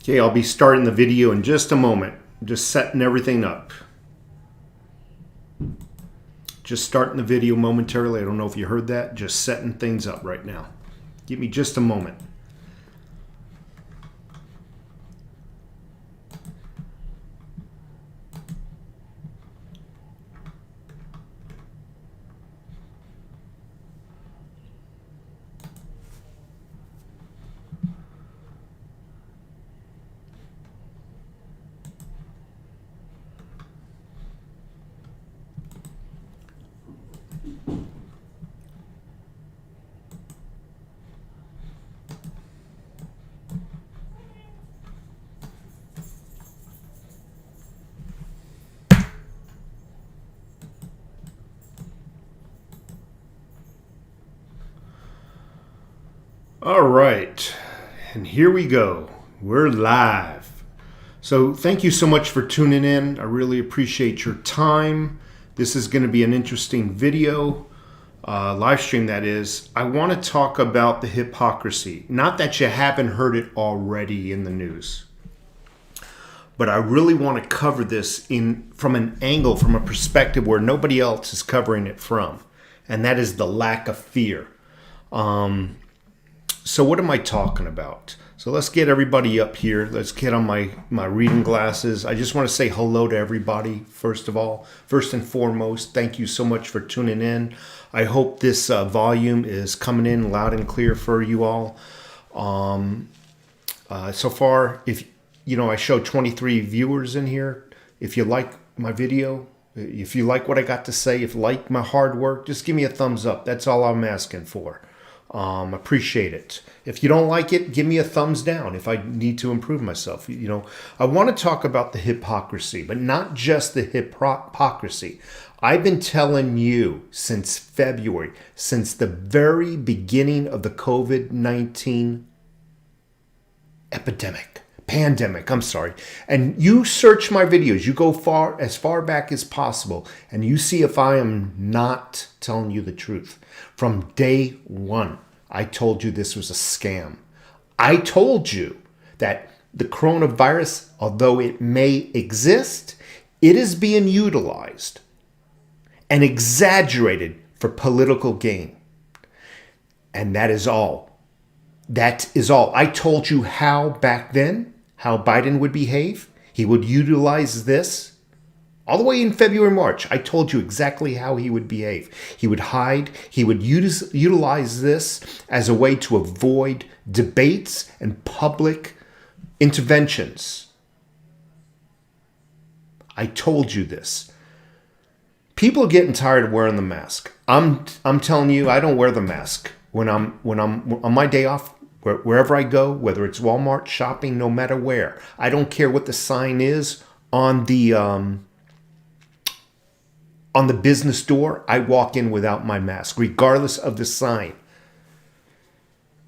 Okay, I'll be starting the video in just a moment. Just setting everything up. Just starting the video momentarily. I don't know if you heard that. Just setting things up right now. Give me just a moment. All right, and here we go. We're live. So thank you so much for tuning in. I really appreciate your time. This is going to be an interesting video, live stream that is. I want to talk about the hypocrisy. Not that you haven't heard it already in the news, but I really want to cover this from an angle, from a perspective where nobody else is covering it from, and that is the lack of fear. So what am I talking about? So let's get everybody up here. Let's get on my reading glasses. I just want to say hello to everybody, first of all. First and foremost, thank you so much for tuning in. I hope this volume is coming in loud and clear for you all. So far, I showed 23 viewers in here. If you like my video, if you like what I got to say, if you like my hard work, just give me a thumbs up. That's all I'm asking for. Appreciate it. If you don't like it, give me a thumbs down if I need to improve myself. I want to talk about the hypocrisy, but not just the hypocrisy. I've been telling you since February, since the very beginning of the COVID-19 pandemic, and you search my videos, you go as far back as possible, and you see if I am not telling you the truth. From day one, I told you this was a scam. I told you that the coronavirus, although it may exist, it is being utilized and exaggerated for political gain. And that is all. That is all. I told you how back then, how Biden would behave. He would utilize this. All the way in February, March, I told you exactly how he would behave. He would hide. He would utilize this as a way to avoid debates and public interventions. I told you this. People are getting tired of wearing the mask. I'm telling you, I don't wear the mask when I'm on my day off. Wherever I go, whether it's Walmart, shopping, no matter where. I don't care what the sign is on the business door. I walk in without my mask, regardless of the sign.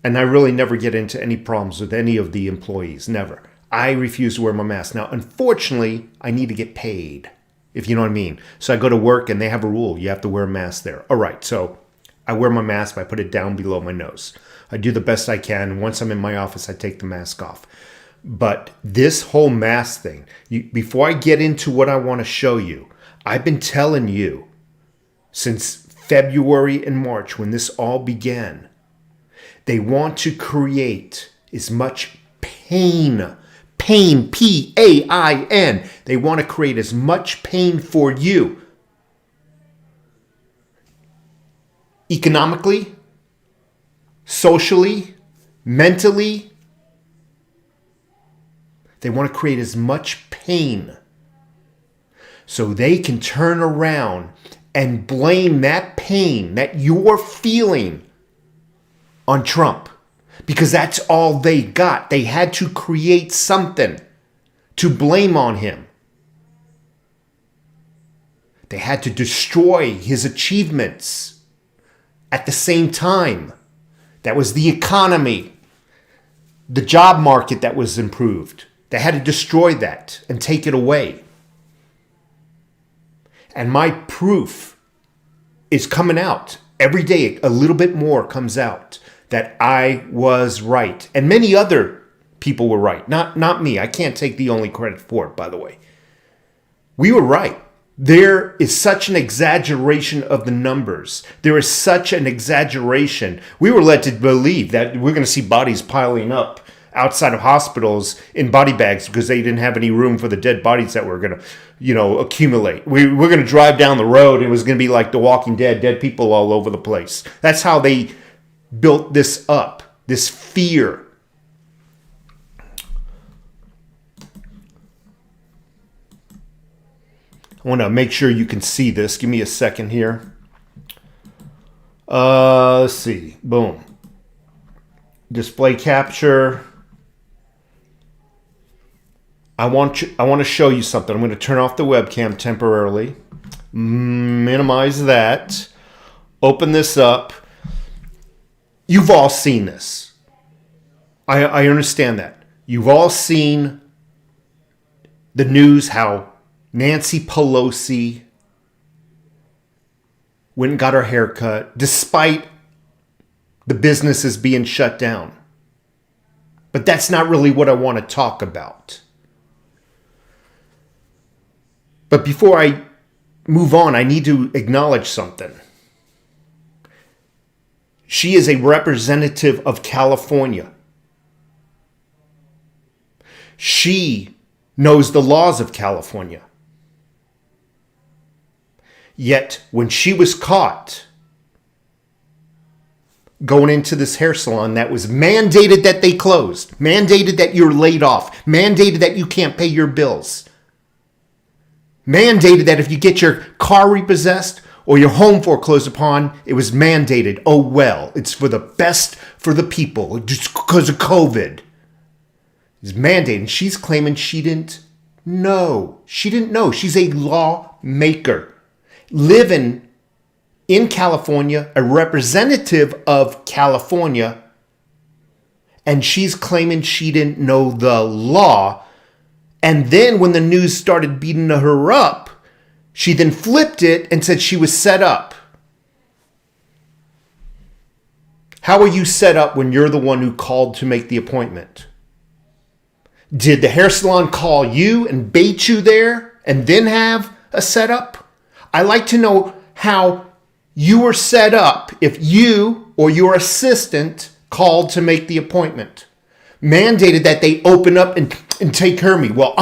And I really never get into any problems with any of the employees, never. I refuse to wear my mask. Now, unfortunately, I need to get paid, if you know what I mean. So I go to work and they have a rule. You have to wear a mask there. All right, so I wear my mask, I put it down below my nose. I do the best I can. Once I'm in my office, I take the mask off. But this whole mask thing, before I get into what I want to show you, I've been telling you since February and March when this all began, they want to create as much pain, P-A-I-N. They want to create as much pain for you. Economically, socially, mentally, they want to create as much pain so they can turn around and blame that pain that you're feeling on Trump, because that's all they got. They had to create something to blame on him. They had to destroy his achievements at the same time. That was the economy, the job market that was improved. They had to destroy that and take it away. And my proof is coming out. Every day, a little bit more comes out that I was right. And many other people were right. Not me. I can't take the only credit for it, by the way. We were right. There is such an exaggeration of the numbers. There is such an exaggeration. We were led to believe that we're going to see bodies piling up outside of hospitals in body bags because they didn't have any room for the dead bodies that were going to, accumulate. We're going to drive down the road and it was going to be like The Walking Dead, dead people all over the place. That's how they built this up, this fear. I want to make sure you can see this. Give me a second here. Let's see. Boom. Display capture. I want to show you something. I'm going to turn off the webcam temporarily. Minimize that. Open this up. You've all seen this. I understand that. You've all seen the news how Nancy Pelosi went and got her hair cut despite the businesses being shut down. But that's not really what I want to talk about. But before I move on, I need to acknowledge something. She is a representative of California. She knows the laws of California. Yet, when she was caught going into this hair salon that was mandated that they closed, mandated that you're laid off, mandated that you can't pay your bills, mandated that if you get your car repossessed or your home foreclosed upon, it was mandated. Oh, well, it's for the best for the people just because of COVID. It's mandated. She's claiming she didn't know. She didn't know. She's a lawmaker living in California, a representative of California, and she's claiming she didn't know the law. And then when the news started beating her up, she then flipped it and said she was set up. How are you set up when you're the one who called to make the appointment? Did the hair salon call you and bait you there and then have a setup? I like to know how you were set up if you or your assistant called to make the appointment. Mandated that they open up and take care of me. Well,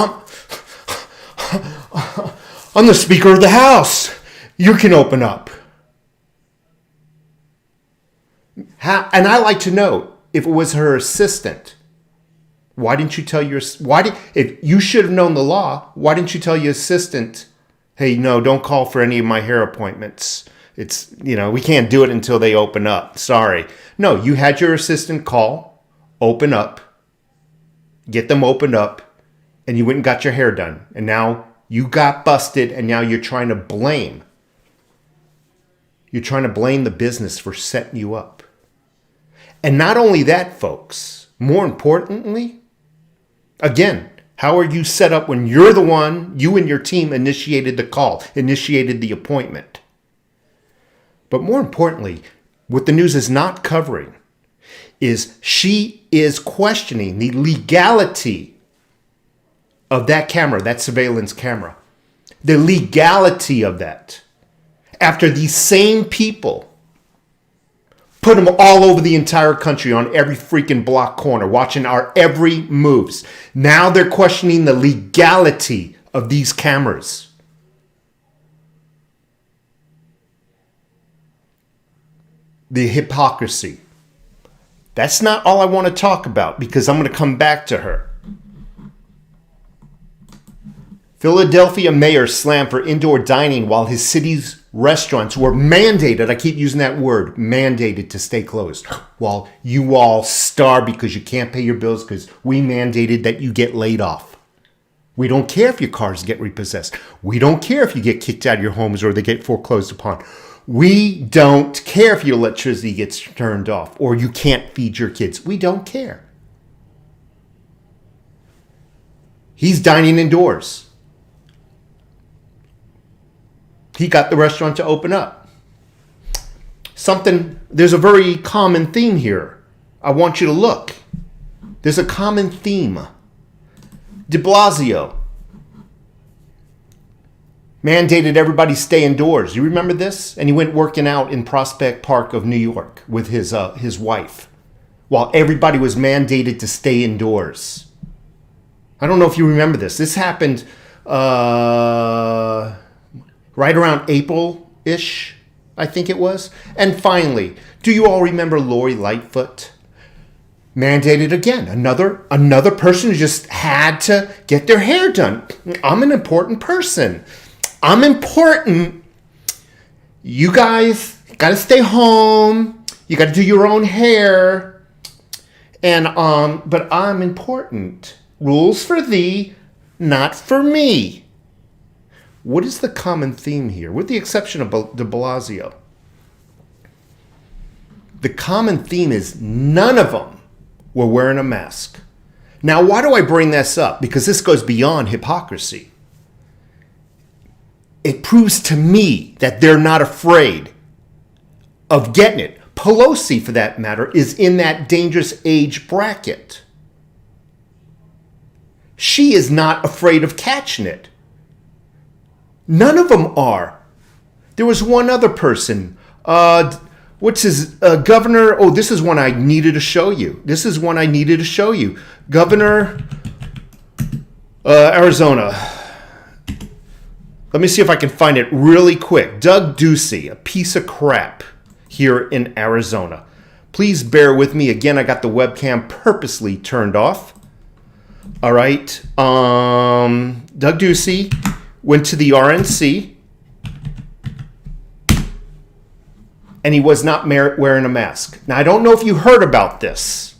I'm the Speaker of the House. You can open up. And I like to know if it was her assistant. Why didn't you tell if you should have known the law, why didn't you tell your assistant, hey, no, don't call for any of my hair appointments. It's, we can't do it until they open up. Sorry. No, you had your assistant call, open up, get them opened up, and you went and got your hair done. And now you got busted, and now you're trying to blame. You're trying to blame the business for setting you up. And not only that, folks, more importantly, again, how are you set up when you're the one, you and your team initiated the call, initiated the appointment? But more importantly, what the news is not covering is she is questioning the legality of that camera, that surveillance camera. The legality of that. After these same people put them all over the entire country on every freaking block corner, watching our every moves. Now they're questioning the legality of these cameras. The hypocrisy. That's not all I want to talk about because I'm going to come back to her. Philadelphia mayor slammed for indoor dining while his city's restaurants were mandated, I keep using that word, mandated to stay closed. While you all starve because you can't pay your bills because we mandated that you get laid off. We don't care if your cars get repossessed. We don't care if you get kicked out of your homes or they get foreclosed upon. We don't care if your electricity gets turned off or you can't feed your kids. We don't care. He's dining indoors. He got the restaurant to open up. There's a very common theme here. I want you to look. There's a common theme. De Blasio mandated everybody stay indoors. You remember this? And he went working out in Prospect Park of New York with his wife while everybody was mandated to stay indoors. I don't know if you remember this. This happened right around April-ish, I think it was. And finally, do you all remember Lori Lightfoot? Mandated again. Another person who just had to get their hair done. I'm an important person. I'm important. You guys got to stay home. You got to do your own hair. And but I'm important. Rules for thee, not for me. What is the common theme here? With the exception of de Blasio. The common theme is none of them were wearing a mask. Now, why do I bring this up? Because this goes beyond hypocrisy. It proves to me that they're not afraid of getting it. Pelosi, for that matter, is in that dangerous age bracket. She is not afraid of catching it. None of them are. There was one other person. What's his governor? Oh, this is one I needed to show you. Governor Arizona. Let me see if I can find it really quick. Doug Ducey, a piece of crap here in Arizona. Please bear with me. Again, I got the webcam purposely turned off. All right. Doug Ducey went to the RNC. And he was not wearing a mask. Now, I don't know if you heard about this.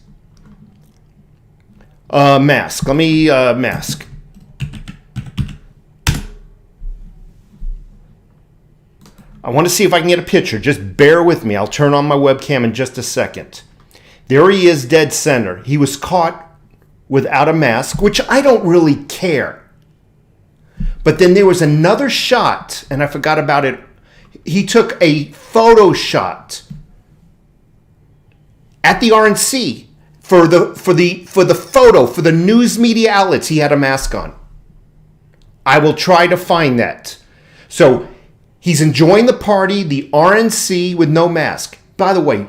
Mask. Let me mask. I want to see if I can get a picture. Just bear with me. I'll turn on my webcam in just a second. There he is, dead center. He was caught without a mask, which I don't really care. But then there was another shot, and I forgot about it. He took a photo shot at the RNC for the photo for the news media outlets. He had a mask on. I will try to find that. So he's enjoying the party, the RNC with no mask. By the way,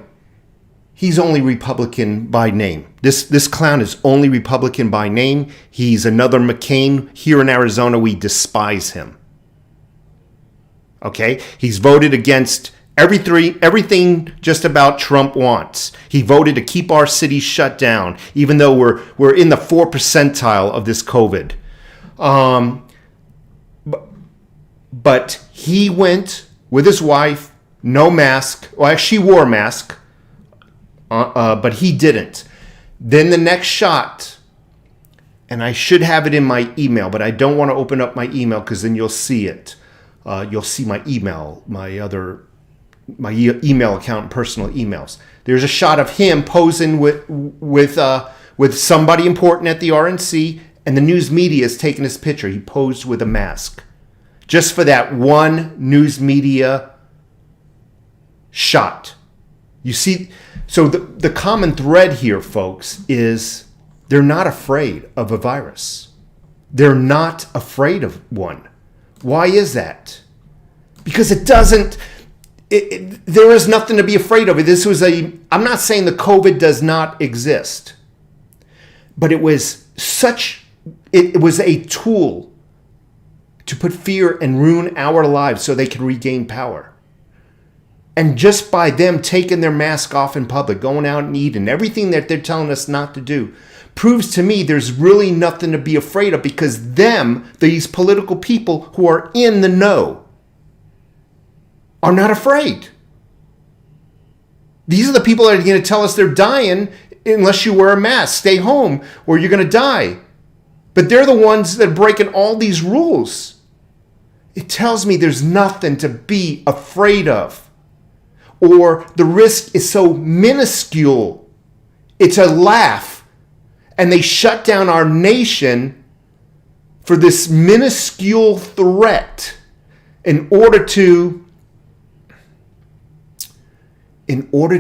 he's only Republican by name. This clown is only Republican by name. He's another McCain. Here in Arizona, we despise him. Okay? He's voted against everything just about Trump wants. He voted to keep our cities shut down, even though we're in the 4th percentile of this COVID. But he went with his wife, no mask. Well, actually, she wore a mask, but he didn't. Then the next shot, and I should have it in my email, but I don't want to open up my email because then you'll see it. You'll see my email, my email account, and personal emails. There's a shot of him posing with somebody important at the RNC, and the news media is taking his picture. He posed with a mask, just for that one news media shot. You see, so the common thread here, folks, is they're not afraid of a virus. They're not afraid of one. Why is that? Because there is nothing to be afraid of. I'm not saying the COVID does not exist, but it was a tool to put fear and ruin our lives so they can regain power. And just by them taking their mask off in public, going out and eating, everything that they're telling us not to do, proves to me there's really nothing to be afraid of, because these political people who are in the know, are not afraid. These are the people that are going to tell us they're dying unless you wear a mask. Stay home or you're going to die. But they're the ones that are breaking all these rules. It tells me there's nothing to be afraid of. Or the risk is so minuscule, it's a laugh. And they shut down our nation for this minuscule threat in order to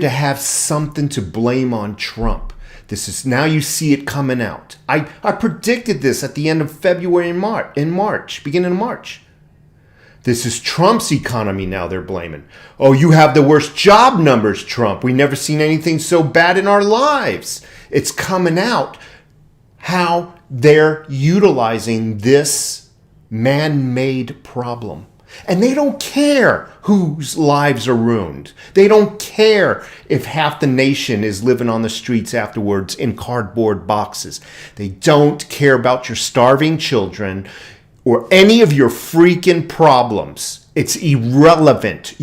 have something to blame on Trump. This is now you see it coming out. I predicted this at the end of February and March, beginning of March. This is Trump's economy now they're blaming. Oh, you have the worst job numbers, Trump. We never seen anything so bad in our lives. It's coming out how they're utilizing this man-made problem. And they don't care whose lives are ruined. They don't care if half the nation is living on the streets afterwards in cardboard boxes. They don't care about your starving children or any of your freaking problems. It's irrelevant.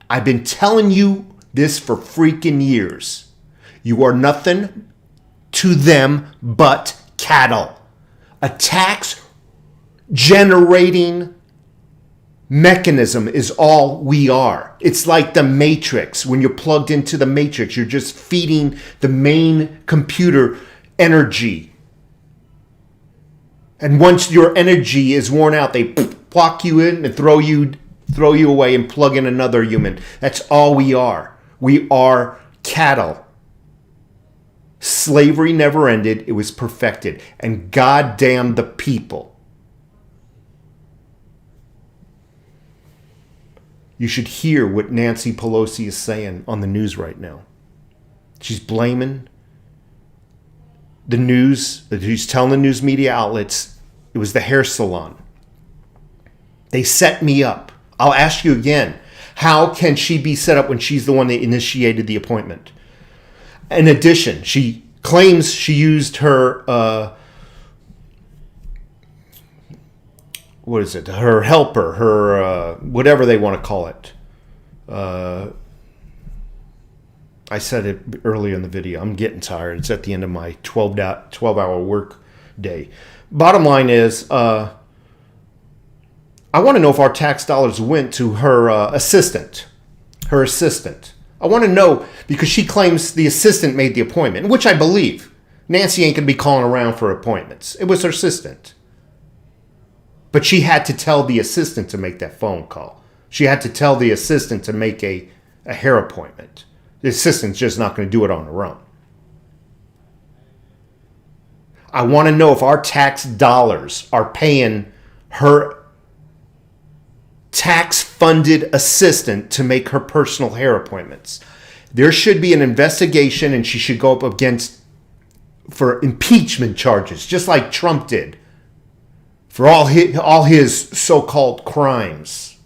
I've been telling you this for freaking years. You are nothing to them but cattle. A tax generating mechanism is all we are. It's like the Matrix. When you're plugged into the Matrix, you're just feeding the main computer energy. And once your energy is worn out, they block you in and throw you away and plug in another human. That's all we are. We are cattle. Slavery never ended. It was perfected. And goddamn the people. You should hear what Nancy Pelosi is saying on the news right now. She's blaming the news. She's telling the news media outlets it was the hair salon. They set me up. I'll ask you again. How can she be set up when she's the one that initiated the appointment? In addition, she claims she used her her helper, her whatever they want to call it. I said it earlier in the video. I'm getting tired. It's at the end of my 12-hour work day. Bottom line is, I want to know if our tax dollars went to her assistant. Her assistant. I want to know because she claims the assistant made the appointment, which I believe. Nancy ain't going to be calling around for appointments. It was her assistant. But she had to tell the assistant to make that phone call. She had to tell the assistant to make a hair appointment. The assistant's just not going to do it on her own. I want to know if our tax dollars are paying her tax-funded assistant to make her personal hair appointments. There should be an investigation and she should go up for impeachment charges, just like Trump did. For all his so-called crimes.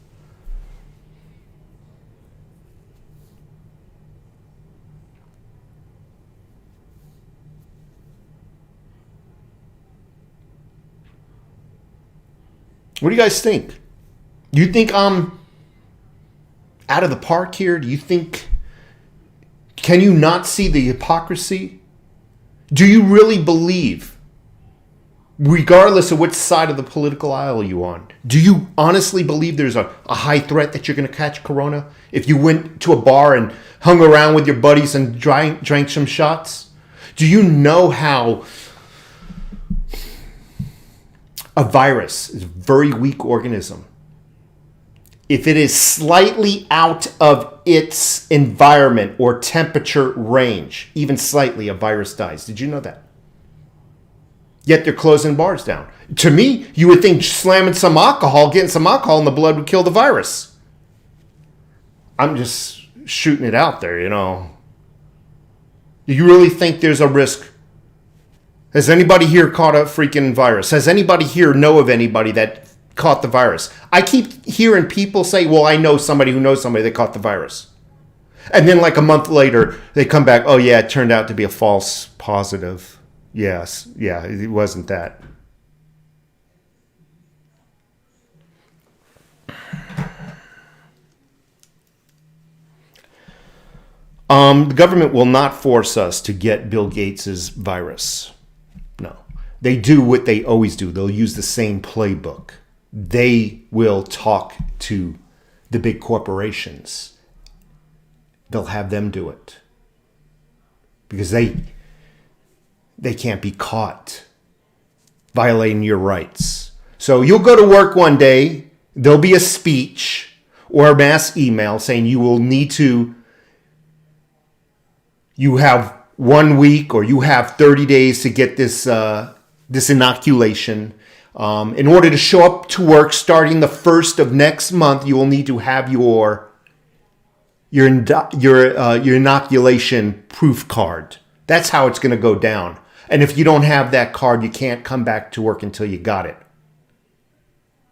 What do you guys think? Do you think I'm out of the park here? Do you think... Can you not see the hypocrisy? Do you really believe, regardless of which side of the political aisle you're on, do you honestly believe there's a high threat that you're going to catch corona if you went to a bar and hung around with your buddies and drank some shots? Do you know how a virus is a very weak organism? If it is slightly out of its environment or temperature range, even slightly, a virus dies. Did you know that? Yet they're closing bars down. To me, you would think slamming some alcohol, getting some alcohol in the blood would kill the virus. I'm just shooting it out there, Do you really think there's a risk? Has anybody here caught a freaking virus? Has anybody here know of anybody that caught the virus? I keep hearing people say, well, I know somebody who knows somebody that caught the virus. And then like a month later, they come back, oh yeah, it turned out to be a false positive. Yes, yeah, it wasn't that. The government will not force us to get Bill Gates's virus. No. They do what they always do. They'll use the same playbook. They will talk to the big corporations. They'll have them do it. Because they can't be caught violating your rights. So you'll go to work one day, there'll be a speech or a mass email saying you will need to, you have 1 week or you have 30 days to get this inoculation. In order to show up to work starting the 1st of next month, you will need to have your inoculation proof card. That's how it's going to go down. And if you don't have that card, you can't come back to work until you got it.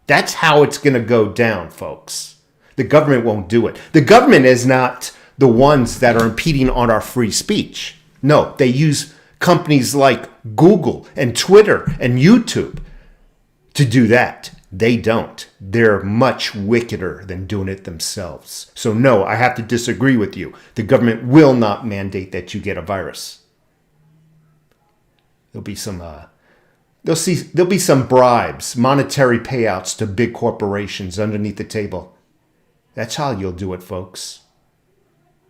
That's how it's going to go down, folks. The government won't do it. The government is not the ones that are impeding on our free speech. No, they use companies like Google and Twitter and YouTube to do that. They don't. They're much wickeder than doing it themselves. So no, I have to disagree with you. The government will not mandate that you get a virus. There'll be some bribes, monetary payouts to big corporations underneath the table. That's how you'll do it, folks.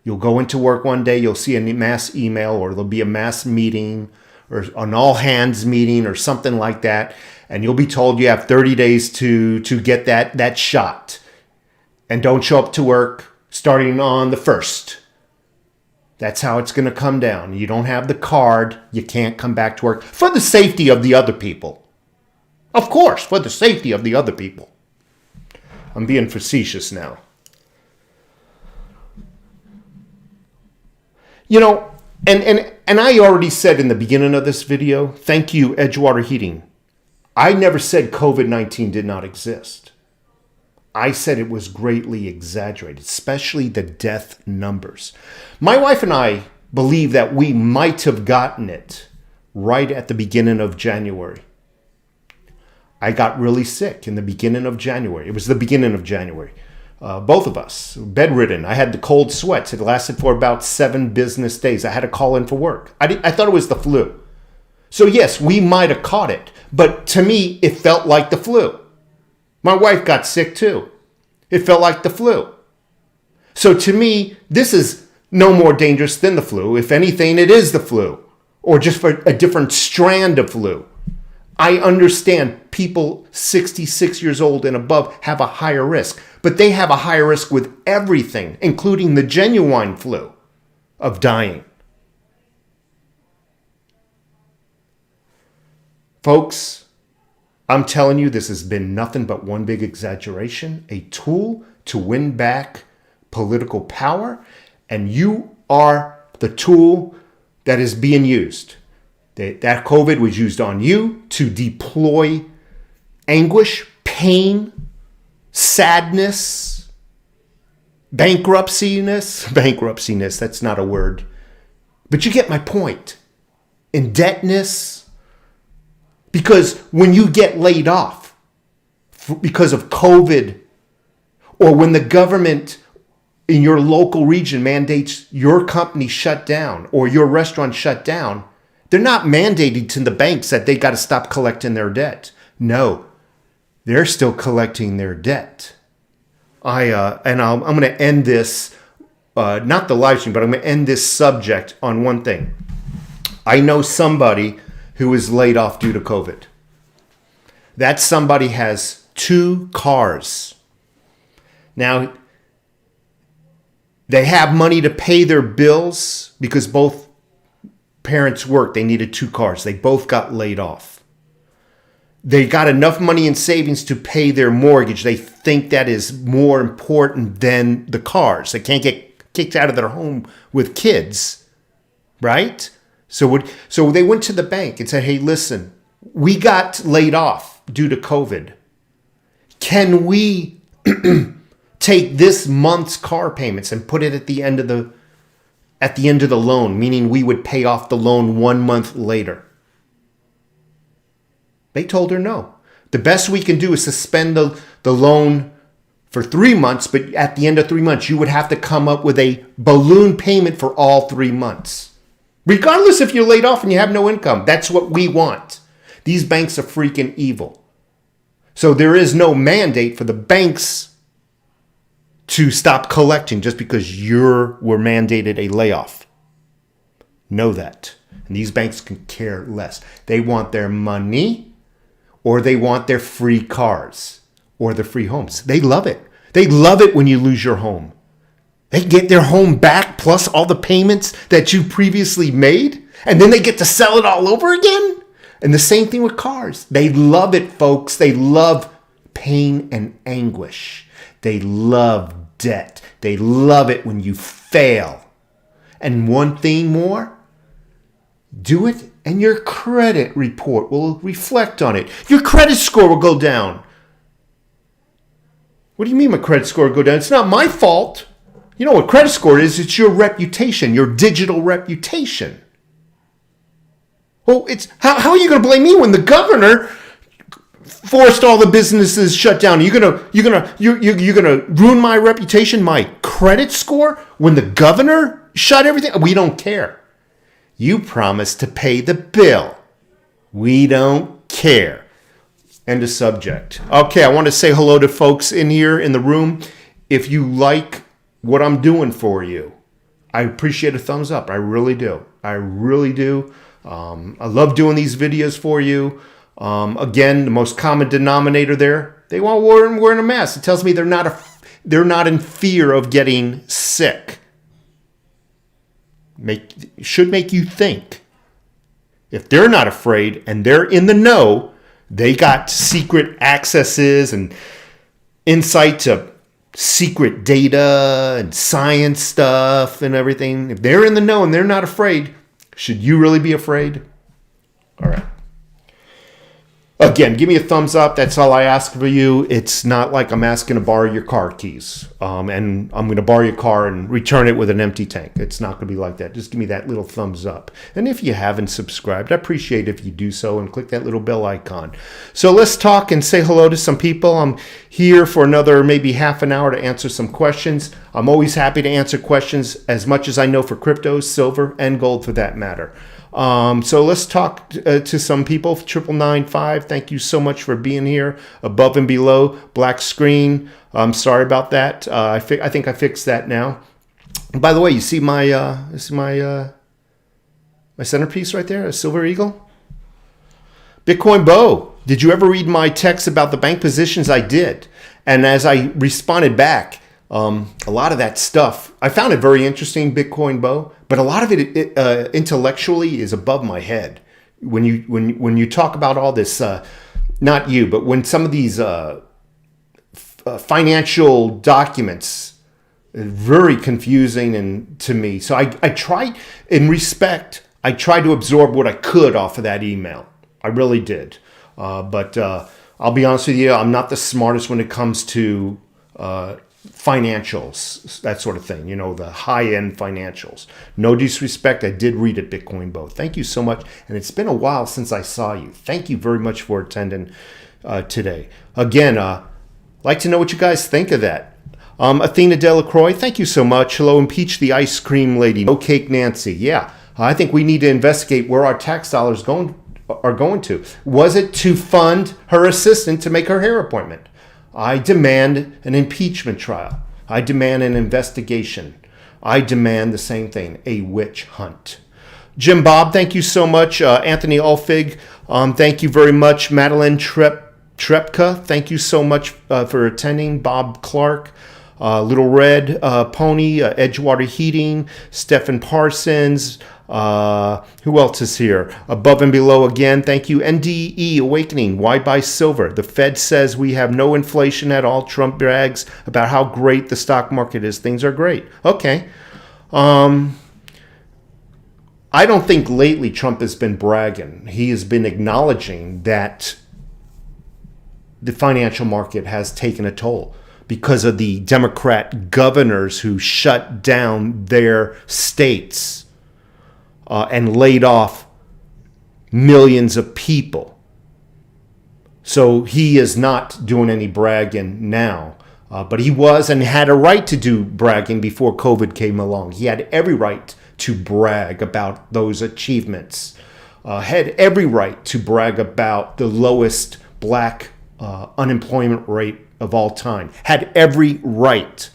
You'll go into work one day, you'll see a mass email, or there'll be a mass meeting, or an all-hands meeting, or something like that, and you'll be told you have 30 days to get that shot. And don't show up to work starting on the 1st. That's how it's going to come down. You don't have the card, you can't come back to work for the safety of the other people. Of course, for the safety of the other people. I'm being facetious now. You know, and I already said in the beginning of this video, thank you, Edgewater Heating. I never said COVID-19 did not exist. I said it was greatly exaggerated, especially the death numbers. My wife and I believe that we might have gotten it right at the beginning of January. I got really sick in the beginning of January. It was the beginning of January. Both of us, bedridden. I had the cold sweats. It lasted for about 7 business days. I had to call in for work. I thought it was the flu. So yes, we might have caught it. But to me, it felt like the flu. My wife got sick too. It felt like the flu. So to me, this is no more dangerous than the flu. If anything, it is the flu. Or just for a different strand of flu. I understand people 66 years old and above have a higher risk. But they have a higher risk with everything, including the genuine flu, of dying. Folks, I'm telling you, this has been nothing but one big exaggeration, a tool to win back political power, and you are the tool that is being used. That COVID was used on you to deploy anguish, pain, sadness, bankruptciness, that's not a word. But you get my point. Indebtedness. Because when you get laid off because of COVID, or when the government in your local region mandates your company shut down or your restaurant shut down, they're not mandating to the banks that they got to stop collecting their debt. No, they're still collecting their debt. I'm going to end this, not the live stream, but I'm going to end this subject on one thing. I know somebody who was laid off due to COVID. That somebody has 2 cars. Now, they have money to pay their bills because both parents worked. They needed 2 cars. They both got laid off. They got enough money in savings to pay their mortgage. They think that is more important than the cars. They can't get kicked out of their home with kids, right? So they went to the bank and said, hey, listen, we got laid off due to COVID. Can we take this month's car payments and put it at the end of the loan, meaning we would pay off the loan 1 month later? They told her no. The best we can do is suspend the loan for 3 months, but at the end of 3 months, you would have to come up with a balloon payment for all 3 months. Regardless if you're laid off and you have no income. That's what we want. These banks are freaking evil. So there is no mandate for the banks to stop collecting just because you were mandated a layoff. Know that. And these banks can care less. They want their money, or they want their free cars or their free homes. They love it. They love it when you lose your home. They get their home back plus all the payments that you previously made, and then they get to sell it all over again. And the same thing with cars. They love it, folks. They love pain and anguish. They love debt. They love it when you fail. And one thing more, do it and your credit report will reflect on it. Your credit score will go down. What do you mean my credit score will go down? It's not my fault. You know what credit score is? It's your reputation, your digital reputation. Well, it's how are you going to blame me when the governor forced all the businesses shut down? You're gonna ruin my reputation, my credit score when the governor shut everything? We don't care. You promised to pay the bill. We don't care. End of subject. Okay, I want to say hello to folks in here in the room. If you like what I'm doing for you, I appreciate a thumbs up. I really do. I really do. I love doing these videos for you. Again, the most common denominator there, they want wearing a mask. It tells me they're not in fear of getting sick. Should make you think. If they're not afraid and they're in the know, they got secret accesses and insight to secret data and science stuff and everything. If they're in the know and they're not afraid, should you really be afraid? All right. Again, give me a thumbs up. That's all I ask of you. It's not like I'm asking to borrow your car keys. And I'm going to borrow your car and return it with an empty tank. It's not going to be like that. Just give me that little thumbs up. And if you haven't subscribed, I appreciate if you do so and click that little bell icon. So let's talk and say hello to some people. I'm here for another maybe half an hour to answer some questions. I'm always happy to answer questions as much as I know for crypto, silver, and gold for that matter. So let's talk to some people. 9995, thank you so much for being here. Above and below, black screen. I'm sorry about that. I think I fixed that now. And by the way, you see my my centerpiece right there, a silver eagle? Bitcoin Bo, did you ever read my text about the bank positions? I did. And as I responded back, a lot of that stuff, I found it very interesting, Bitcoin Bo, but a lot of it intellectually is above my head. When you talk about all this, not you, but when some of these financial documents, very confusing and to me. So I tried, in respect, I tried to absorb what I could off of that email. I really did. But I'll be honest with you, I'm not the smartest when it comes to financials, that sort of thing, the high-end financials. No disrespect, I did read it, Bitcoin Bo. Thank you so much. And it's been a while since I saw you. Thank you very much for attending today. Again, like to know what you guys think of that. Athena Delacroix, thank you so much. Hello, Impeach the Ice Cream Lady. No Cake Nancy. Yeah, I think we need to investigate where our tax dollars are going to. Was it to fund her assistant to make her hair appointment? I demand an impeachment trial. I demand an investigation. I demand the same thing, a witch hunt. Jim Bob, thank you so much. Anthony Ulfig, thank you very much. Madeline Trepka, thank you so much for attending. Bob Clark, Little Red Pony, Edgewater Heating, Stephen Parsons. Who else is here? Above and below again. Thank you. NDE Awakening. Why buy silver? The Fed says we have no inflation at all. Trump brags about how great the stock market is. Things are great. Okay. I don't think lately Trump has been bragging. He has been acknowledging that the financial market has taken a toll because of the Democrat governors who shut down their states. And laid off millions of people. So he is not doing any bragging now. But he was and had a right to do bragging before COVID came along. He had every right to brag about those achievements. Had every right to brag about the lowest black unemployment rate of all time. Had every right.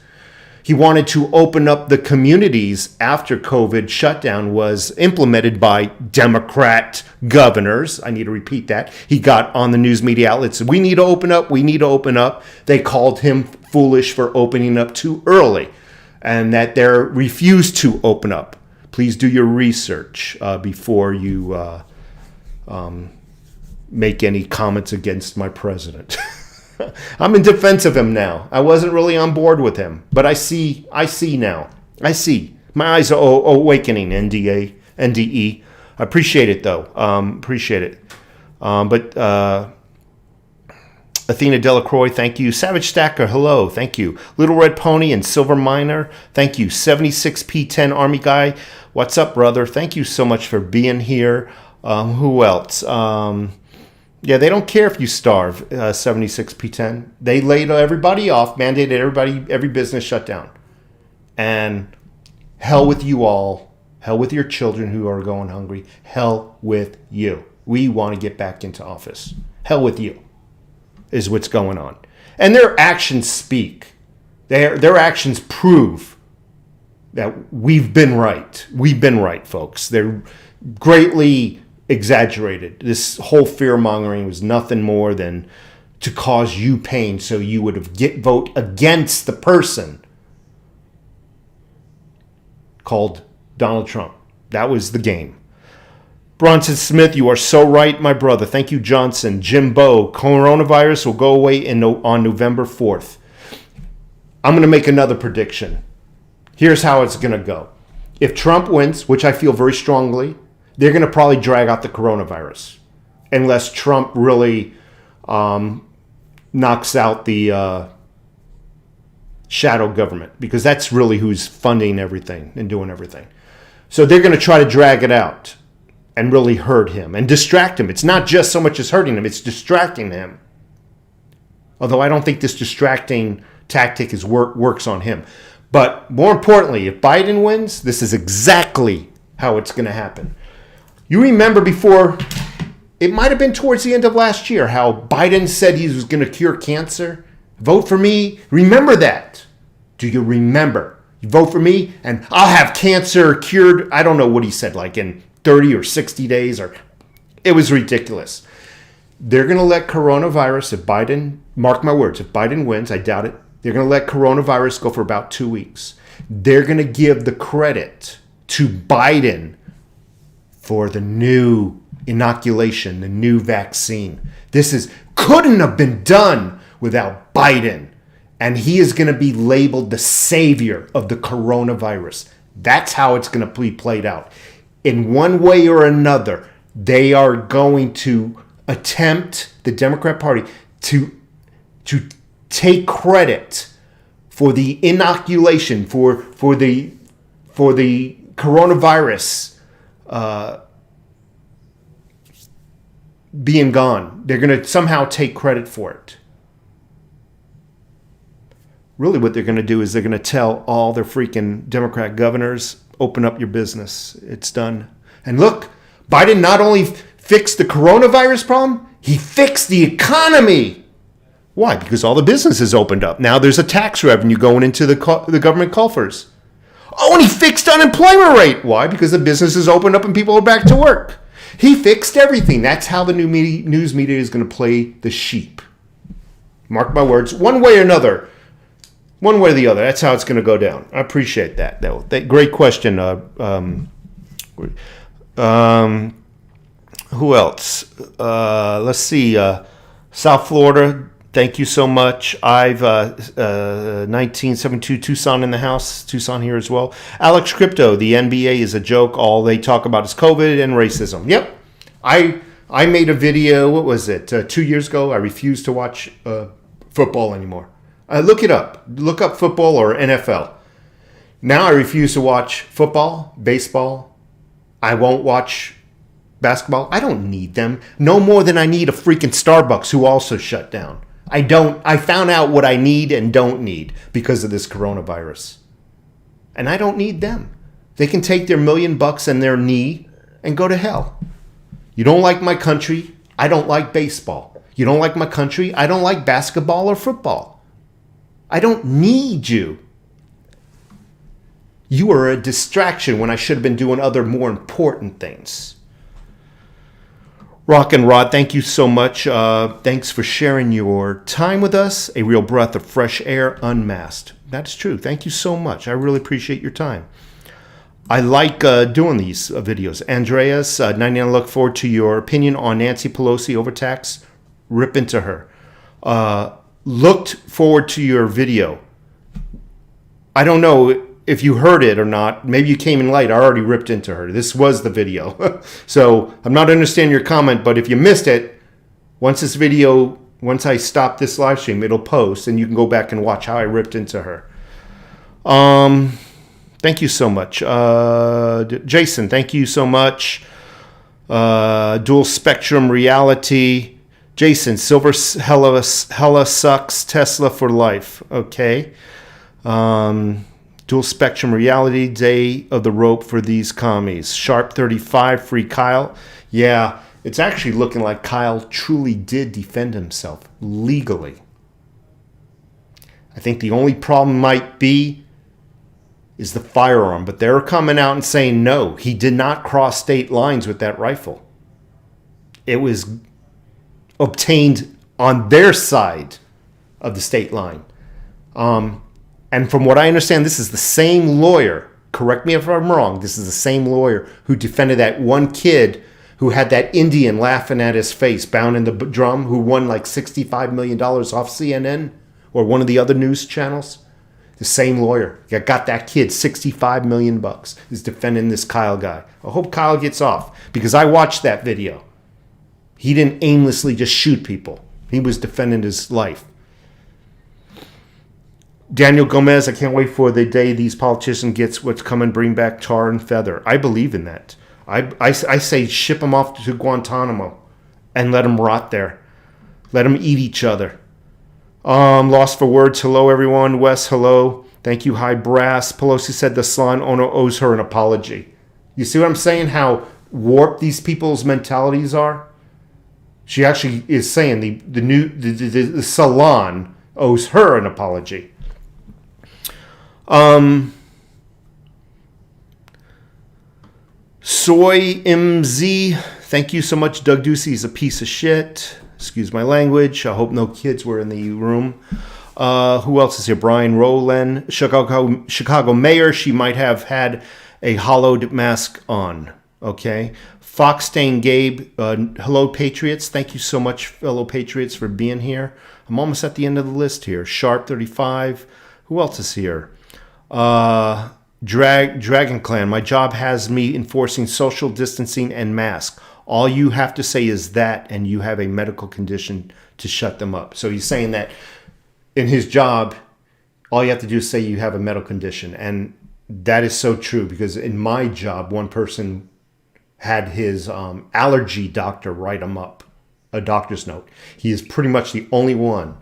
He wanted to open up the communities after COVID shutdown was implemented by Democrat governors. I need to repeat that. He got on the news media outlets. We need to open up. We need to open up. They called him foolish for opening up too early. and that they refuse to open up. Please do your research before you make any comments against my president. I'm in defense of him now. I wasn't really on board with him, but I see now. I see. My eyes are awakening, NDE. I appreciate it, though. Appreciate it. But Athena Delacroix, thank you. Savage Stacker, hello, thank you. Little Red Pony and Silver Miner, thank you. 76P10 Army Guy, what's up, brother? Thank you so much for being here. Who else? Yeah, they don't care if you starve, 76P10. They laid everybody off, mandated every business shut down. And hell with you all. Hell with your children who are going hungry. Hell with you. We want to get back into office. Hell with you is what's going on. And their actions speak. Their actions prove that we've been right. We've been right, folks. They're greatly exaggerated. This whole fear-mongering was nothing more than to cause you pain so you would vote against the person called Donald Trump. That was the game. Bronson Smith, you are so right, my brother. Thank you, Johnson. Jimbo, coronavirus will go away on November 4th. I'm going to make another prediction. Here's how it's going to go. If Trump wins, which I feel very strongly, they're going to probably drag out the coronavirus unless Trump really knocks out the shadow government, because that's really who's funding everything and doing everything. So they're going to try to drag it out and really hurt him and distract him. It's not just so much as hurting him, it's distracting him. Although I don't think this distracting tactic works on him. But more importantly, if Biden wins, this is exactly how it's going to happen. You remember before, it might have been towards the end of last year, how Biden said he was going to cure cancer. Vote for me. Remember that. Do you remember? You vote for me and I'll have cancer cured. I don't know what he said, like in 30 or 60 days. It was ridiculous. They're going to let coronavirus, if Biden, mark my words, if Biden wins, I doubt it, they're going to let coronavirus go for about 2 weeks. They're going to give the credit to Biden for the new inoculation, the new vaccine. This couldn't have been done without Biden. And he is going to be labeled the savior of the coronavirus. That's how it's going to be played out. In one way or another, they are going to attempt, the Democrat Party, to take credit for the inoculation, for the coronavirus being gone. They're going to somehow take credit for it. Really what they're going to do is they're going to tell all their freaking Democrat governors, open up your business. It's done. And look, Biden not only fixed the coronavirus problem, he fixed the economy. Why? Because all the businesses opened up. Now there's a tax revenue going into the government coffers. Oh, and he fixed unemployment rate. Why? Because the businesses opened up and people are back to work. He fixed everything. That's how the news media is going to play the sheep. Mark my words, one way or another. One way or the other. That's how it's going to go down. I appreciate that, though. Great question. Who else? Let's see. South Florida, thank you so much. I've 1972 Tucson in the house. Tucson here as well. Alex Crypto, the NBA is a joke. All they talk about is COVID and racism. Yep. I made a video, what was it, 2 years ago. I refused to watch football anymore. Look it up. Look up football or NFL. Now I refuse to watch football, baseball. I won't watch basketball. I don't need them. No more than I need a freaking Starbucks who also shut down. I found out what I need and don't need because of this coronavirus. And I don't need them. They can take their $1 million and their knee and go to hell. You don't like my country? I don't like baseball. You don't like my country? I don't like basketball or football. I don't need you. You are a distraction when I should have been doing other more important things. Rock and Rod, thank you so much. Thanks for sharing your time with us. A real breath of fresh air, unmasked. That's true. Thank you so much. I really appreciate your time. I like doing these videos. Andreas, 99, look forward to your opinion on Nancy Pelosi overtax. Rip into her. Looked forward to your video. I don't know if you heard it or not. Maybe you came in late. I already ripped into her. This was the video. So I'm not understanding your comment, but if you missed it, once I stop this live stream, it'll post and you can go back and watch how I ripped into her. Thank you so much. Jason, thank you so much. Dual spectrum reality. Jason, silver hella sucks. Tesla for life. Okay. Dual spectrum reality, day of the rope for these commies. Sharp 35, free Kyle. Yeah, it's actually looking like Kyle truly did defend himself legally. I think the only problem might be is the firearm, but they're coming out and saying no, he did not cross state lines with that rifle. It was obtained on their side of the state line. And from what I understand, this is the same lawyer, correct me if I'm wrong, this is the same lawyer who defended that one kid who had that Indian laughing at his face, bound in the drum, who won like $65 million off CNN or one of the other news channels. The same lawyer got that kid $65 million is defending this Kyle guy. I hope Kyle gets off because I watched that video. He didn't aimlessly just shoot people. He was defending his life. Daniel Gomez, I can't wait for the day these politicians gets what's coming, bring back tar and feather. I believe in that. I say ship them off to Guantanamo and let them rot there. Let them eat each other. Lost for words. Hello, everyone. Wes, hello. Thank you, High Brass. Pelosi said the salon owner owes her an apology. You see what I'm saying? How warped these people's mentalities are? She actually is saying the salon owes her an apology. Soy MZ, thank you so much. Doug Ducey is a piece of shit. Excuse my language. I hope no kids were in the room. Who else is here? Brian Rowland, Chicago mayor. She might have had a hollowed mask on. Okay. Fox Stain Gabe, hello Patriots. Thank you so much, fellow Patriots, for being here. I'm almost at the end of the list here. Sharp 35. Who else is here? Dragon Clan. My job has me enforcing social distancing and mask. All you have to say is that, and you have a medical condition to shut them up. So he's saying that in his job, all you have to do is say you have a medical condition. And that is so true because in my job, one person had his allergy doctor write him up a doctor's note. He is pretty much the only one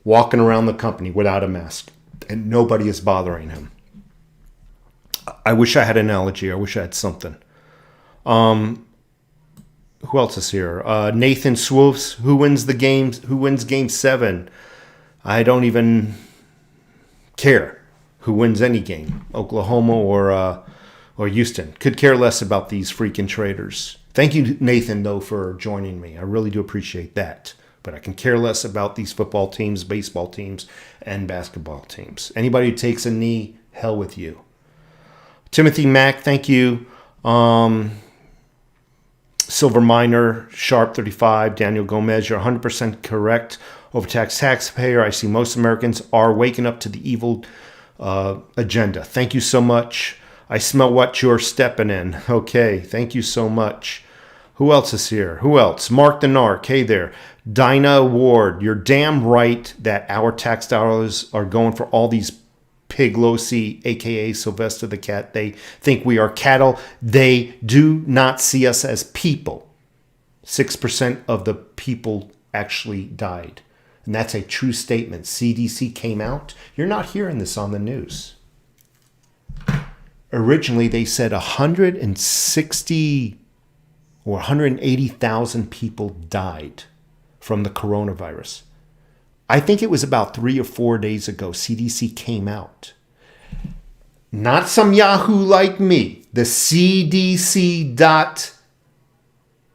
walking around the company without a mask, and nobody is bothering him. I wish I had an allergy. I wish I had something. Who else is here? Nathan Swoofs. Who wins the game? Who wins Game 7? I don't even care who wins any game. Oklahoma or Houston. Could care less about these freaking traders. Thank you, Nathan, though, for joining me. I really do appreciate that. But I can care less about these football teams, baseball teams, and basketball teams. Anybody who takes a knee, hell with you. Timothy Mack, thank you. Silver Miner, Sharp 35, Daniel Gomez, you're 100% correct. Overtaxed taxpayer, I see most Americans are waking up to the evil agenda. Thank you so much. I smell what you're stepping in. Okay, thank you so much. Who else is here? Who else? Mark the Narc, hey there. Dinah Ward, you're damn right that our tax dollars are going for all these Pelosi, a.k.a. Sylvester the Cat. They think we are cattle. They do not see us as people. 6% of the people actually died. And that's a true statement. CDC came out. You're not hearing this on the news. Originally, they said 160 or 180,000 people died from the coronavirus. I think it was about 3 or 4 days ago, CDC came out. Not some Yahoo like me. The CDC.gov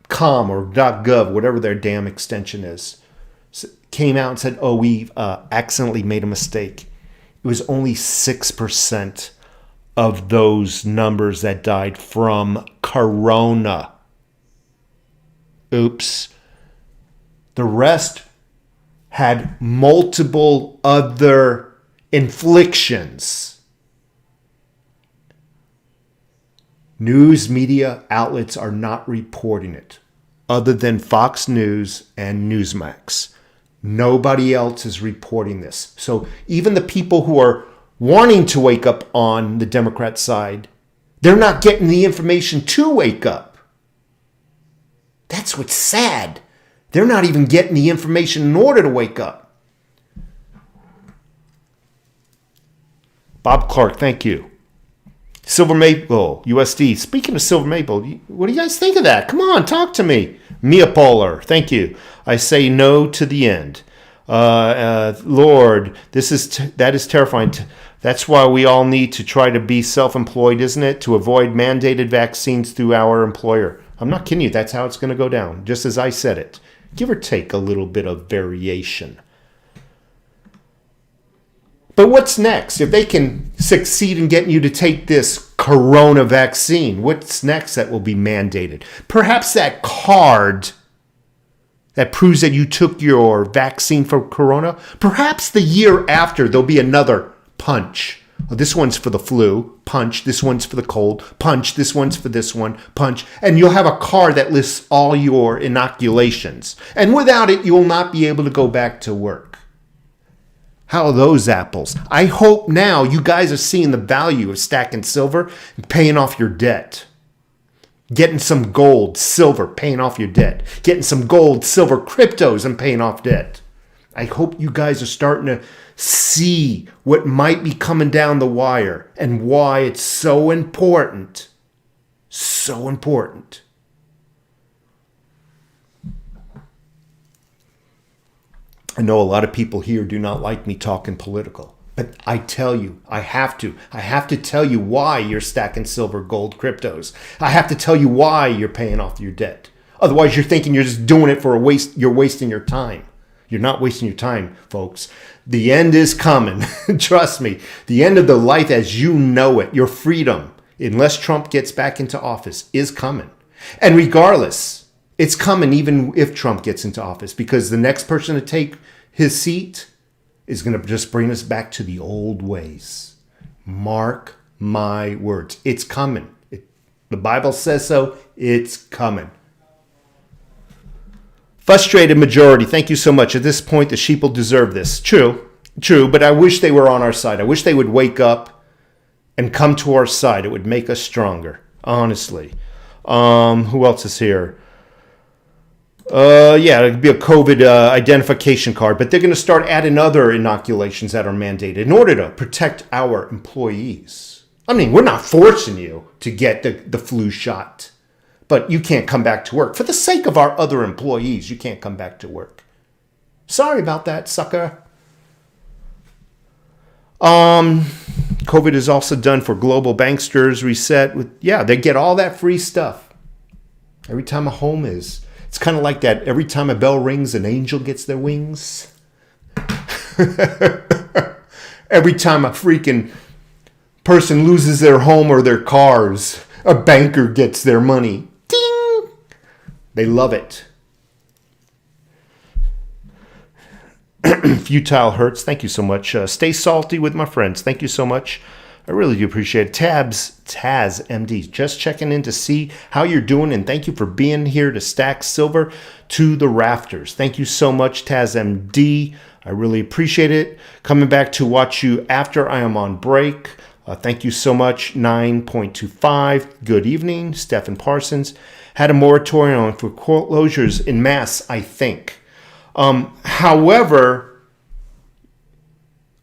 .com or .gov, whatever their damn extension is, came out and said, oh, we accidentally made a mistake. It was only 6% of those numbers that died from corona. Oops. The rest had multiple other inflictions. News media outlets are not reporting it, other than Fox News and Newsmax. Nobody else is reporting this. So even the people who are wanting to wake up on the Democrat side, they're not getting the information to wake up. That's what's sad. They're not even getting the information in order to wake up. Bob Clark, thank you. Silver Maple, USD. Speaking of Silver Maple, what do you guys think of that? Come on, talk to me. Mia Polar, thank you. I say no to the end. Lord, that is terrifying. That's why we all need to try to be self-employed, isn't it? To avoid mandated vaccines through our employer. I'm not kidding you. That's how it's going to go down, just as I said it. Give or take a little bit of variation. But what's next? If they can succeed in getting you to take this corona vaccine, what's next that will be mandated? Perhaps that card that proves that you took your vaccine for corona. Perhaps the year after there'll be another punch. Well, this one's for the flu, punch. This one's for the cold, punch. This one's for this one, punch. And you'll have a card that lists all your inoculations. And without it, you will not be able to go back to work. How are those apples? I hope now you guys are seeing the value of stacking silver and paying off your debt. Getting some gold, silver, paying off your debt. Getting some gold, silver, cryptos and paying off debt. I hope you guys are starting to see what might be coming down the wire and why it's so important. So important. I know a lot of people here do not like me talking political, but I tell you, I have to. I have to tell you why you're stacking silver, gold, cryptos. I have to tell you why you're paying off your debt. Otherwise, you're thinking you're just doing it for a waste. You're wasting your time. You're not wasting your time, folks. The end is coming. Trust me. The end of the life as you know it, your freedom, unless Trump gets back into office, is coming. And regardless, it's coming even if Trump gets into office, because the next person to take his seat is going to just bring us back to the old ways. Mark my words. It's coming. The Bible says so. It's coming. Frustrated majority. Thank you so much. At this point, the sheep will deserve this. True, but I wish they were on our side. I wish they would wake up and come to our side. It would make us stronger, honestly. Who else is here? Yeah, it could be a COVID identification card, but they're going to start adding other inoculations that are mandated in order to protect our employees. I mean, we're not forcing you to get the flu shot, but you can't come back to work. For the sake of our other employees, you can't come back to work. Sorry about that, sucker. COVID is also done for global banksters reset. They get all that free stuff. Every time a home is. It's kind of like that. Every time a bell rings, an angel gets their wings. Every time a freaking person loses their home or their cars, a banker gets their money. Ding! They love it. Futile hurts. Thank you so much. Stay salty with my friends. Thank you so much. I really do appreciate it. Taz MD, just checking in to see how you're doing, and thank you for being here to stack silver to the rafters. Thank you so much, Taz MD. I really appreciate it. Coming back to watch you after I am on break. Thank you so much, 9.25. Good evening, Stephen Parsons. Had a moratorium on foreclosures in mass, I think. However,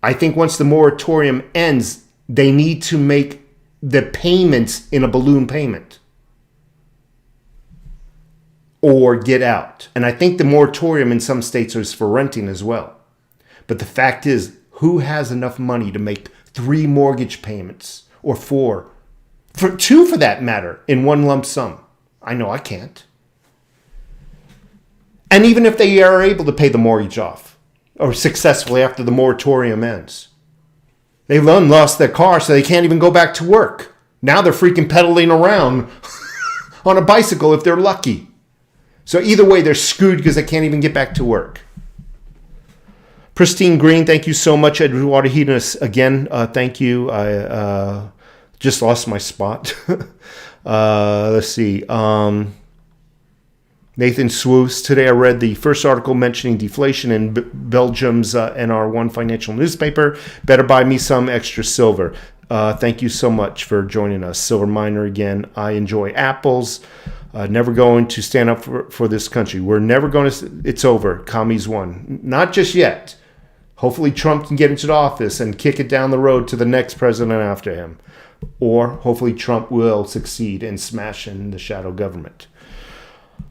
I think once the moratorium ends, they need to make the payments in a balloon payment or get out. And I think the moratorium in some states is for renting as well. But the fact is, who has enough money to make 3 mortgage payments or 4, for 2 for that matter, in one lump sum? I know I can't. And even if they are able to pay the mortgage off, or successfully after the moratorium ends, they've lost their car, so they can't even go back to work. Now they're freaking pedaling around on a bicycle if they're lucky. So either way, they're screwed because they can't even get back to work. Pristine Green, thank you so much. Edgewater Heatoness, again, thank you. I just lost my spot. Let's see. Nathan Swoos, today I read the first article mentioning deflation in Belgium's NR1 financial newspaper. Better buy me some extra silver. Thank you so much for joining us. Silver Miner again. I enjoy apples. Never going to stand up for this country. We're never going to. It's over. Commies won. Not just yet. Hopefully Trump can get into the office and kick it down the road to the next president after him. Or hopefully Trump will succeed in smashing the shadow government.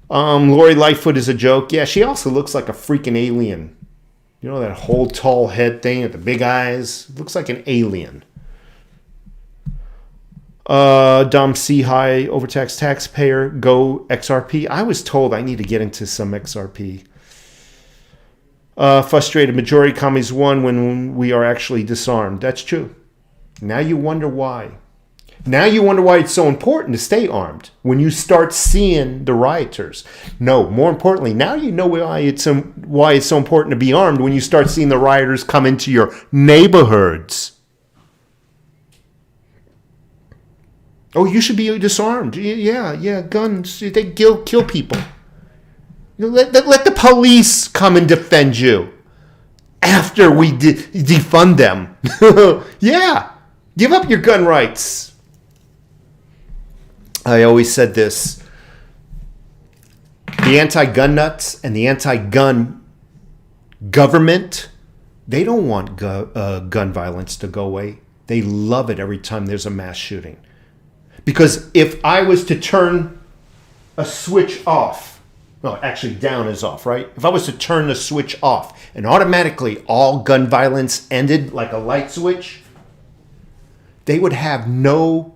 Lori Lightfoot is a joke. Yeah, she also looks like a freaking alien. You know, that whole tall head thing with the big eyes? Looks like an alien. Dom C. High, overtaxed taxpayer, go XRP. I was told I need to get into some XRP. Frustrated majority commies won when we are actually disarmed. That's true. Now you wonder why. Now you wonder why it's so important to stay armed when you start seeing the rioters. No, more importantly, now you know why it's so important to be armed when you start seeing the rioters come into your neighborhoods. Oh, you should be disarmed. Yeah, guns. They kill people. Let the police come and defend you after we defund them. Yeah, give up your gun rights. I always said this. The anti-gun nuts and the anti-gun government, they don't want gun violence to go away. They love it every time there's a mass shooting. Because if I was to turn a switch off, no, actually down is off, right? If I was to turn the switch off and automatically all gun violence ended like a light switch, they would have no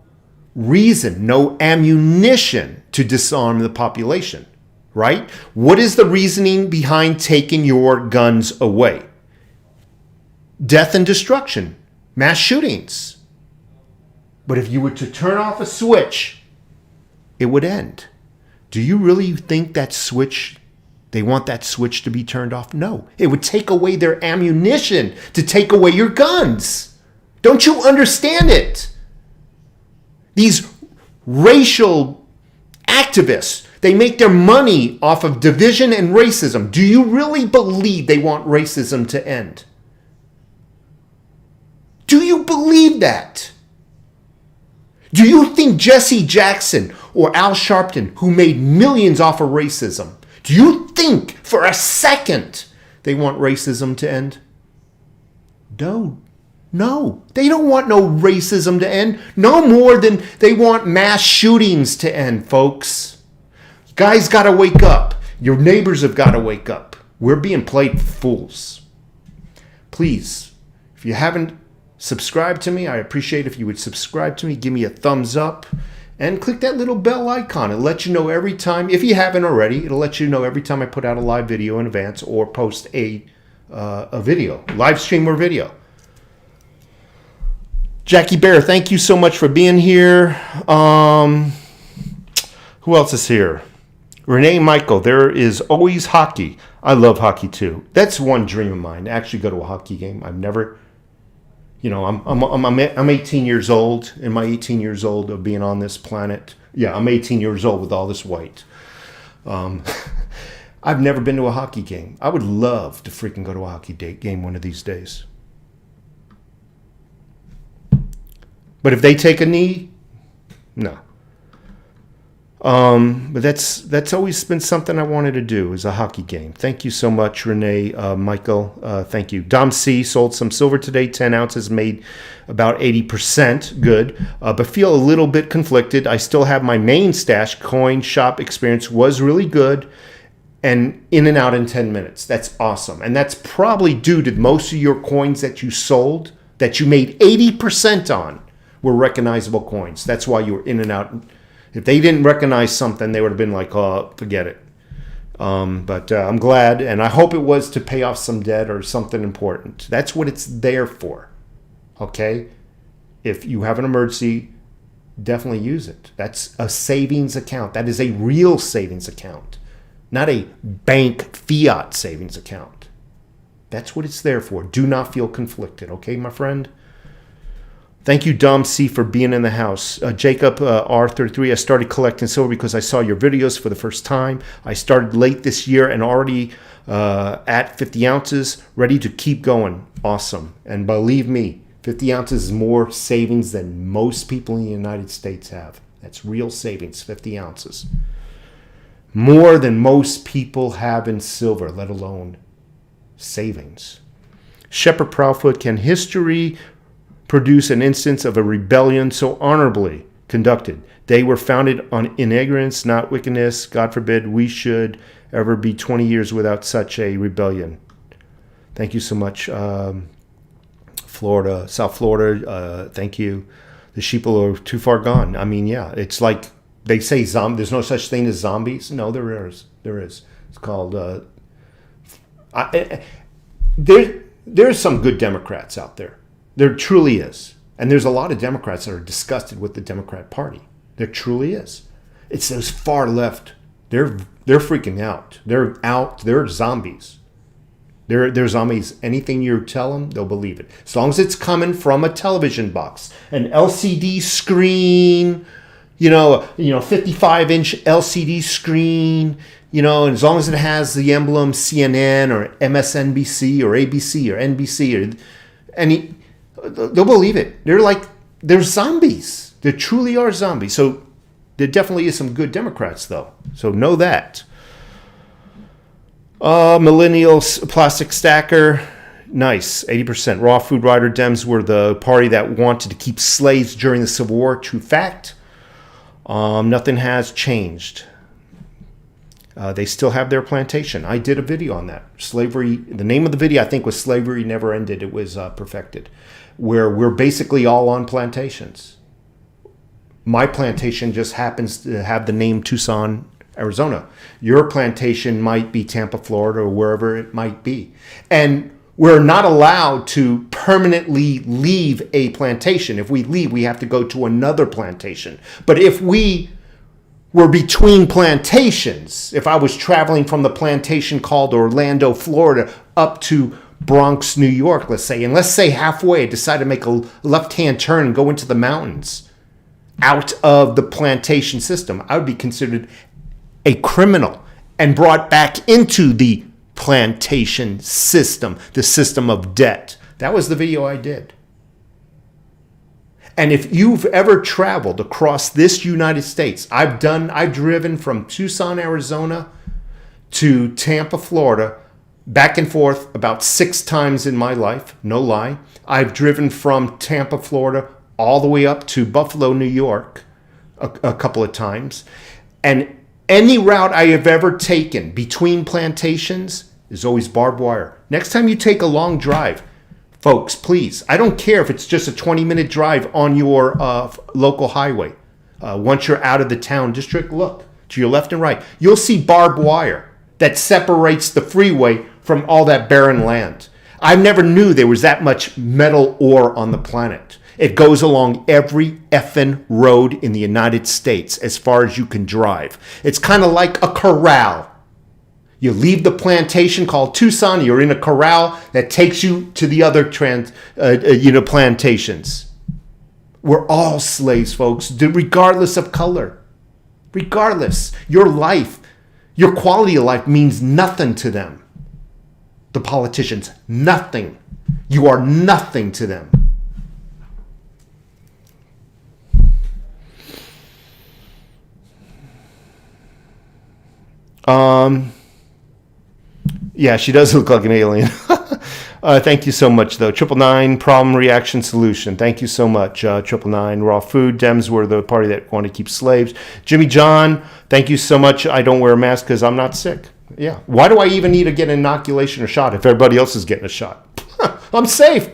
reason, no ammunition to disarm the population, right? What is the reasoning behind taking your guns away? Death and destruction, mass shootings. But if you were to turn off a switch, it would end. Do you really think that switch, they want that switch to be turned off? No, it would take away their ammunition to take away your guns. Don't you understand it? These racial activists, they make their money off of division and racism. Do you really believe they want racism to end? Do you believe that? Do you think Jesse Jackson or Al Sharpton, who made millions off of racism, do you think for a second they want racism to end? No, they don't want no racism to end. No more than they want mass shootings to end, folks. Guys got to wake up. Your neighbors have got to wake up. We're being played for fools. Please, if you haven't subscribed to me, I appreciate if you would subscribe to me. Give me a thumbs up and click that little bell icon. It'll let you know every time. If you haven't already, it'll let you know every time I put out a live video in advance or post a video, live stream or video. Jackie Bear, thank you so much for being here. Who else is here? Renee Michael, there is always hockey. I love hockey too. That's one dream of mine, to actually go to a hockey game. I've never, I'm 18 years old. In my 18 years old of being on this planet, yeah, I'm 18 years old with all this weight. I've never been to a hockey game. I would love to freaking go to a hockey game one of these days. But if they take a knee, no. But that's always been something I wanted to do, is a hockey game. Thank you so much, Renee, Michael. Thank you. Dom C sold some silver today, 10 ounces, made about 80%. Good. But feel a little bit conflicted. I still have my main stash. Coin shop experience was really good and in and out in 10 minutes. That's awesome. And that's probably due to most of your coins that you sold, that you made 80% on, were recognizable coins. That's why you were in and out. If they didn't recognize something, they would have been like, oh, forget it. But I'm glad, and I hope it was to pay off some debt or something important. That's what it's there for. Okay? If you have an emergency, definitely use it. That's a savings account. That is a real savings account, not a bank fiat savings account. That's what it's there for. Do not feel conflicted. Okay, my friend? Thank you, Dom C, for being in the house. Jacob R33, I started collecting silver because I saw your videos for the first time. I started late this year and already at 50 ounces, ready to keep going. Awesome. And believe me, 50 ounces is more savings than most people in the United States have. That's real savings, 50 ounces. More than most people have in silver, let alone savings. Shepherd Proudfoot, can history produce an instance of a rebellion so honorably conducted? They were founded in ignorance, not wickedness. God forbid we should ever be 20 years without such a rebellion. Thank you so much, Florida, South Florida. Thank you. The sheeple are too far gone. I mean, yeah, it's like they say there's no such thing as zombies. No, there is. There is. It's called... there's some good Democrats out there. There truly is. And there's a lot of Democrats that are disgusted with the Democrat Party. There truly is. It's those far left. They're freaking out. They're out. They're zombies. They're zombies. Anything you tell them, they'll believe it. As long as it's coming from a television box, an LCD screen, 55-inch LCD screen, and as long as it has the emblem CNN or MSNBC or ABC or NBC or any... They'll believe it. They're zombies. They truly are zombies. So there definitely is some good Democrats, though. So know that. Millennial plastic stacker. Nice. 80%. Raw food rider Dems were the party that wanted to keep slaves during the Civil War. True fact. Nothing has changed. They still have their plantation. I did a video on that. Slavery. The name of the video, I think, was Slavery Never Ended. It was perfected. Where we're basically all on plantations. My plantation just happens to have the name Tucson, Arizona. Your plantation might be Tampa, Florida, or wherever it might be. And we're not allowed to permanently leave a plantation. If we leave, we have to go to another plantation. But if we were between plantations, if I was traveling from the plantation called Orlando, Florida, up to Bronx, New York, let's say, and let's say halfway I decide to make a left-hand turn and go into the mountains out of the plantation system, I would be considered a criminal and brought back into the plantation system, the system of debt. That was the video I did. And if you've ever traveled across this United States, I've driven from Tucson, Arizona to Tampa, Florida, back and forth about 6 times in my life, no lie. I've driven from Tampa, Florida, all the way up to Buffalo, New York, a couple of times. And any route I have ever taken between plantations is always barbed wire. Next time you take a long drive, folks, please, I don't care if it's just a 20-minute drive on your local highway. Once you're out of the town district, look to your left and right. You'll see barbed wire that separates the freeway from all that barren land. I never knew there was that much metal ore on the planet. It goes along every effing road in the United States as far as you can drive. It's kind of like a corral. You leave the plantation called Tucson, you're in a corral that takes you to the other plantations. We're all slaves, folks, regardless of color. Regardless. Your life, your quality of life means nothing to them. The politicians, nothing. You are nothing to them. Yeah, she does look like an alien. Thank you so much, though. 999 problem reaction solution. Thank you so much. 999 raw food. Dems were the party that wanted to keep slaves. Jimmy John, thank you so much. I don't wear a mask because I'm not sick. Yeah. Why do I even need to get an inoculation or shot if everybody else is getting a shot? I'm safe.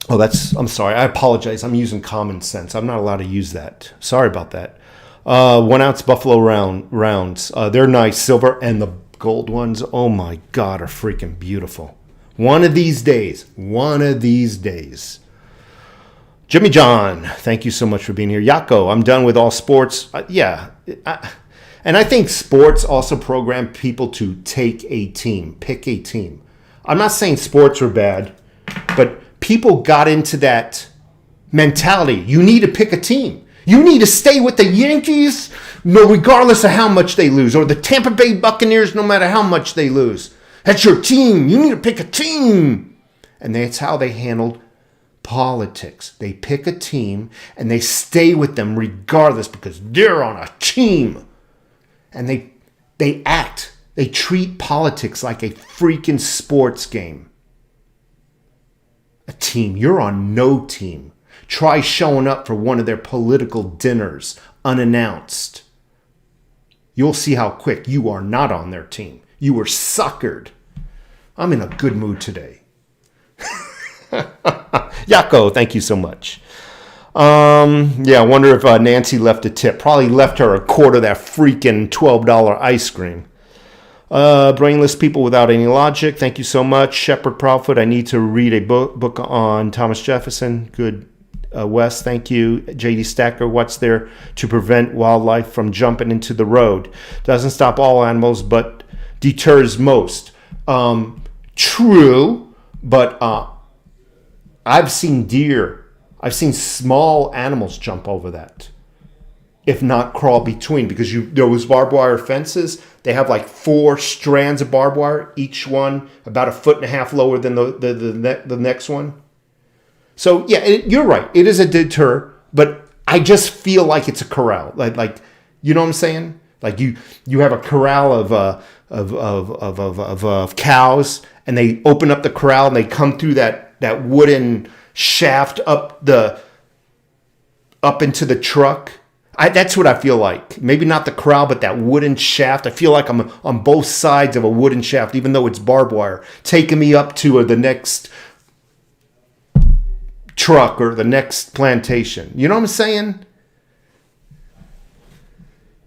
Oh, I'm sorry. I apologize. I'm using common sense. I'm not allowed to use that. Sorry about that. 1 ounce Buffalo rounds. They're nice. Silver and the gold ones, oh my God, are freaking beautiful. One of these days. Jimmy John, thank you so much for being here. Yako, I'm done with all sports. And I think sports also program people to take a team, pick a team. I'm not saying sports are bad, but people got into that mentality. You need to pick a team. You need to stay with the Yankees, regardless of how much they lose, or the Tampa Bay Buccaneers, no matter how much they lose. That's your team. You need to pick a team. And that's how they handled politics. They pick a team and they stay with them regardless because they're on a team. And they act. They treat politics like a freaking sports game. A team. You're on no team. Try showing up for one of their political dinners unannounced. You'll see how quick you are not on their team. You were suckered. I'm in a good mood today. Yako, thank you so much. I wonder if Nancy left a tip. Probably left her a quarter of that freaking $12 ice cream. Brainless people without any logic. Thank you so much. Shepherd Proudfoot, I need to read a book on Thomas Jefferson. Good. Wes, thank you. JD Stacker, what's there to prevent wildlife from jumping into the road? Doesn't stop all animals, but deters most. True, but I've seen deer. I've seen small animals jump over that, if not crawl between, because those barbed wire fences, they have like 4 strands of barbed wire, each one about 1.5 feet lower than the next one. So yeah, you're right. It is a deter, but I just feel like it's a corral. Like you know what I'm saying? Like you have a corral of cows, and they open up the corral and they come through that wooden shaft up into the truck. That's what I feel like. Maybe not the corral, but that wooden shaft. I feel like I'm on both sides of a wooden shaft, even though it's barbed wire, taking me up to the next truck or the next plantation. You know what I'm saying?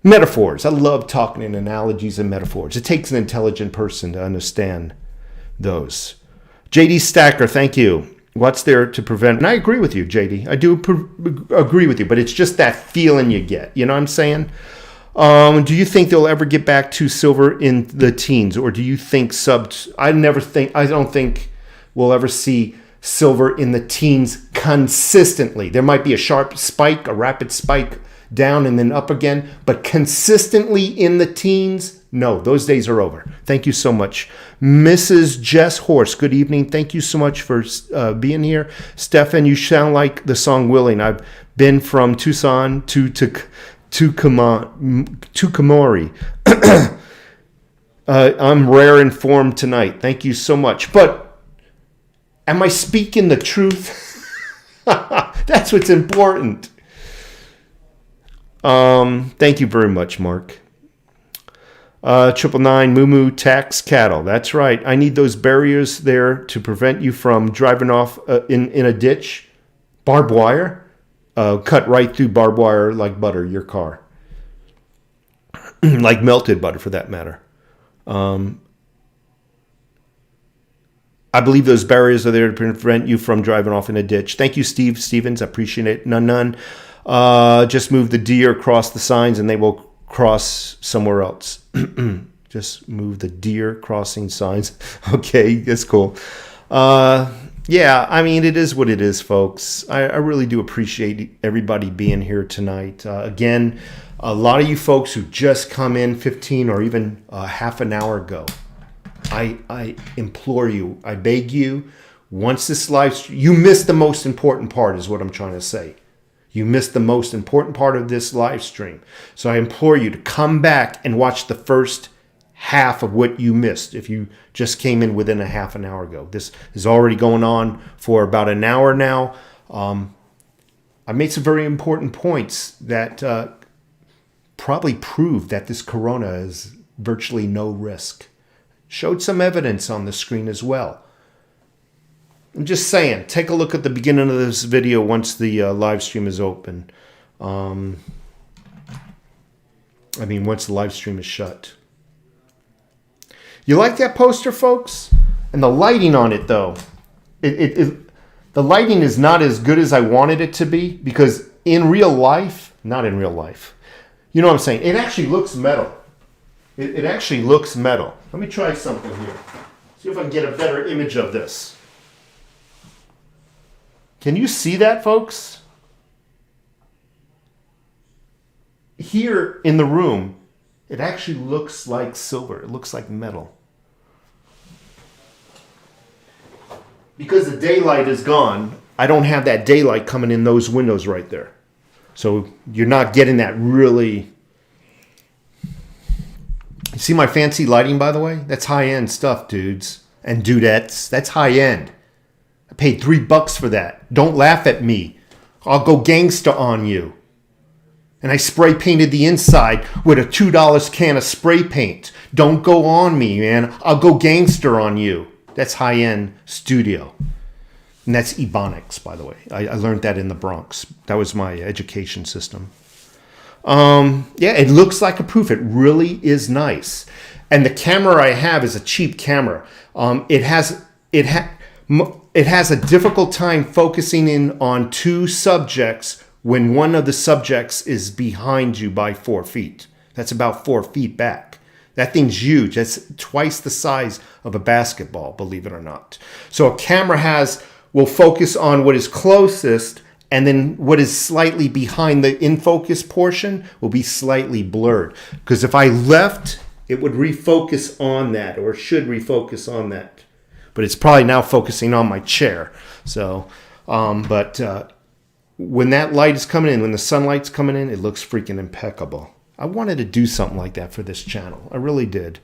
Metaphors. I love talking in analogies and metaphors. It takes an intelligent person to understand those. JD Stacker, thank you. What's there to prevent? And I agree with you, JD. I do agree with you, but it's just that feeling you get. You know what I'm saying? Do you think they'll ever get back to silver in the teens, or do you think I don't think we'll ever see silver in the teens consistently. There might be a sharp spike, a rapid spike down and then up again, but consistently in the teens, no, those days are over. Thank you so much. Mrs. Jess Horse, good evening. Thank you so much for being here. Stefan, you sound like the song Willing. I've been from Tucson to Kamori. I'm rare in form tonight. Thank you so much. But am I speaking the truth? That's what's important. Thank you very much, Mark. 999 Moo tax cattle. That's right. I need those barriers there to prevent you from driving off in a ditch. Barbed wire. Cut right through barbed wire like butter, your car. Like melted butter, for that matter. I believe those barriers are there to prevent you from driving off in a ditch. Thank you, Stevens. I appreciate it. None. Just move the deer across the signs and they will cross somewhere else. Just move the deer crossing signs. Okay, that's cool. Yeah, I mean, it is what it is, folks. I really do appreciate everybody being here tonight. Again, a lot of you folks who just come in 15 or even half an hour ago, I implore you, I beg you, once this live stream, you missed the most important part is what I'm trying to say. You missed the most important part of this live stream. So I implore you to come back and watch the first half of what you missed if you just came in within a half an hour ago. This is already going on for about an hour now. I made some very important points that probably prove that this corona is virtually no risk. Showed some evidence on the screen as well. I'm just saying, take a look at the beginning of this video once the live stream is open. I mean, once the live stream is shut. You like that poster, folks? And the lighting on it, though. The lighting is not as good as I wanted it to be because in real life, not in real life, you know what I'm saying? It actually looks metal. It actually looks metal. Let me try something here. See if I can get a better image of this. Can you see that, folks? Here in the room, it actually looks like silver. It looks like metal. Because the daylight is gone, I don't have that daylight coming in those windows right there. So you're not getting that really... You see my fancy lighting, by the way? That's high-end stuff, dudes and dudettes. That's high-end. I paid $3 for that. Don't laugh at me. I'll go gangsta on you. And I spray painted the inside with a $2 can of spray paint. Don't go on me, man. I'll go gangster on you. That's high-end studio. And that's Ebonics, by the way. I learned that in the Bronx. That was my education system. Yeah, it looks like a proof. It really is nice. And the camera I have is a cheap camera. It has a difficult time focusing in on two subjects when one of the subjects is behind you by 4 feet. That's about 4 feet back. That thing's huge. That's twice the size of a basketball, believe it or not. So a camera will focus on what is closest, and then what is slightly behind the in focus portion will be slightly blurred. Because if I left, it would refocus on that, or should refocus on that. But it's probably now focusing on my chair. So, when that light is coming in, when the sunlight's coming in, it looks freaking impeccable. I wanted to do something like that for this channel. I really did.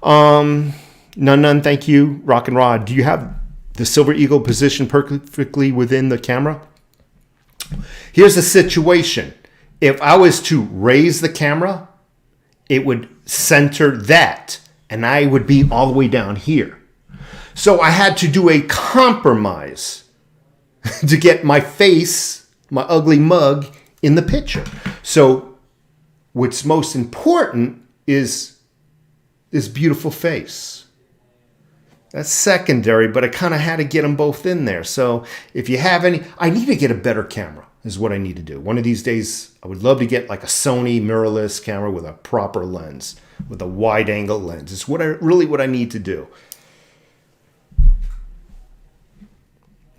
None, thank you. Rock and Rod, do you have the Silver Eagle positioned perfectly within the camera? Here's the situation. If I was to raise the camera, it would center that, and I would be all the way down here. So I had to do a compromise to get my face, my ugly mug, in the picture. So what's most important is this beautiful face. That's secondary, but I kind of had to get them both in there. So if you have any, I need to get a better camera is what I need to do. One of these days, I would love to get like a Sony mirrorless camera with a proper lens, with a wide angle lens. It's what I need to do.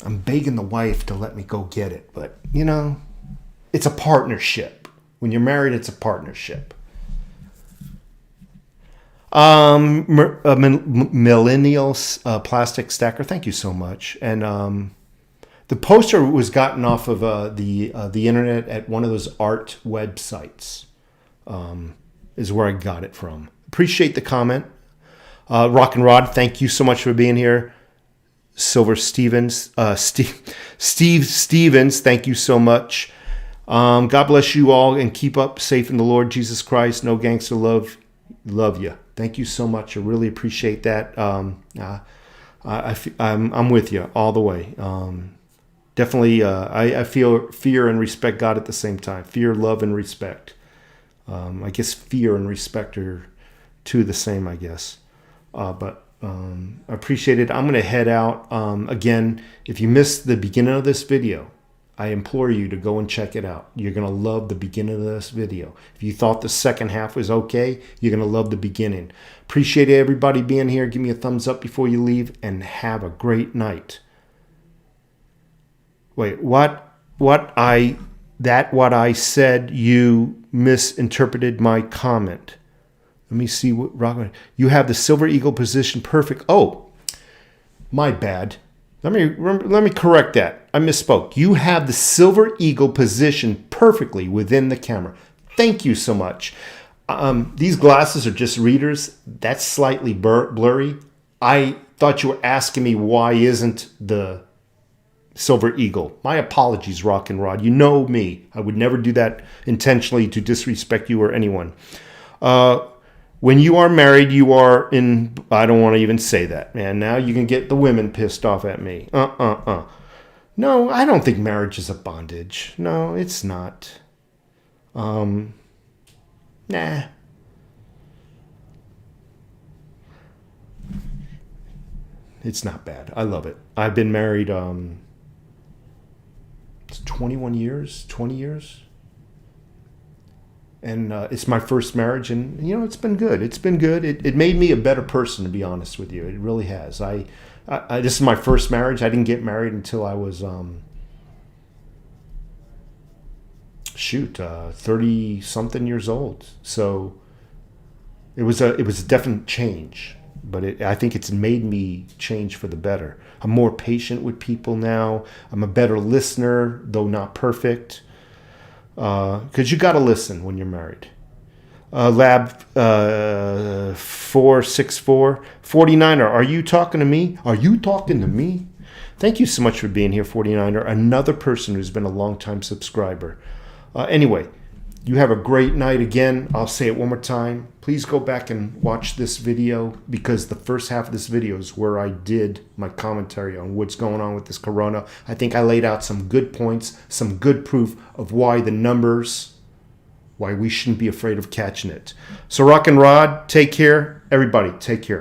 I'm begging the wife to let me go get it, but you know, it's a partnership. When you're married, it's a partnership. Millennials Plastic Stacker, thank you so much. And the poster was gotten off of the internet at one of those art websites. Is where I got it from. Appreciate the comment. Rock and Rod, thank you so much for being here. Silver Stevens, Steve Stevens, thank you so much. God bless you all and keep up safe in the Lord Jesus Christ. No gangster love you. Thank you so much. I really appreciate that. I'm with you all the way. Definitely, I feel fear and respect God at the same time. Fear, love, and respect. I guess fear and respect are two the same, I guess. But I appreciate it. I'm going to head out. Again, if you missed the beginning of this video, I implore you to go and check it out. You're going to love the beginning of this video. If you thought the second half was okay, you're going to love the beginning. Appreciate everybody being here. Give me a thumbs up before you leave and have a great night. Wait, what I said, you misinterpreted my comment. Let me see what Rock. You have the Silver Eagle position perfect. Oh, my bad. Let me correct that. I misspoke. You have the Silver Eagle positioned perfectly within the camera. Thank you so much. These glasses are just readers. That's slightly blurry. I thought you were asking me why isn't the Silver Eagle. My apologies, Rock and Rod. You know me. I would never do that intentionally to disrespect you or anyone. When you are married, you are in... I don't want to even say that, man. Now you can get the women pissed off at me. No, I don't think marriage is a bondage. No, it's not. Nah. It's not bad. I love it. I've been married 21 years, 20 years. And it's my first marriage, and you know, it's been good. It's been good. It made me a better person, to be honest with you. It really has. This is my first marriage. I didn't get married until I was 30 something years old. So it was a definite change, but I think it's made me change for the better. I'm more patient with people now. I'm a better listener, though not perfect. Because you got to listen when you're married. Lab 464 49er, are you talking to me? Are you talking to me? Thank you so much for being here, 49er. Another person who's been a long-time subscriber. Anyway, you have a great night again. I'll say it one more time. Please go back and watch this video, because the first half of this video is where I did my commentary on what's going on with this corona. I think I laid out some good points, some good proof of why the numbers, why we shouldn't be afraid of catching it. So Rock and Rod, take care. Everybody, take care.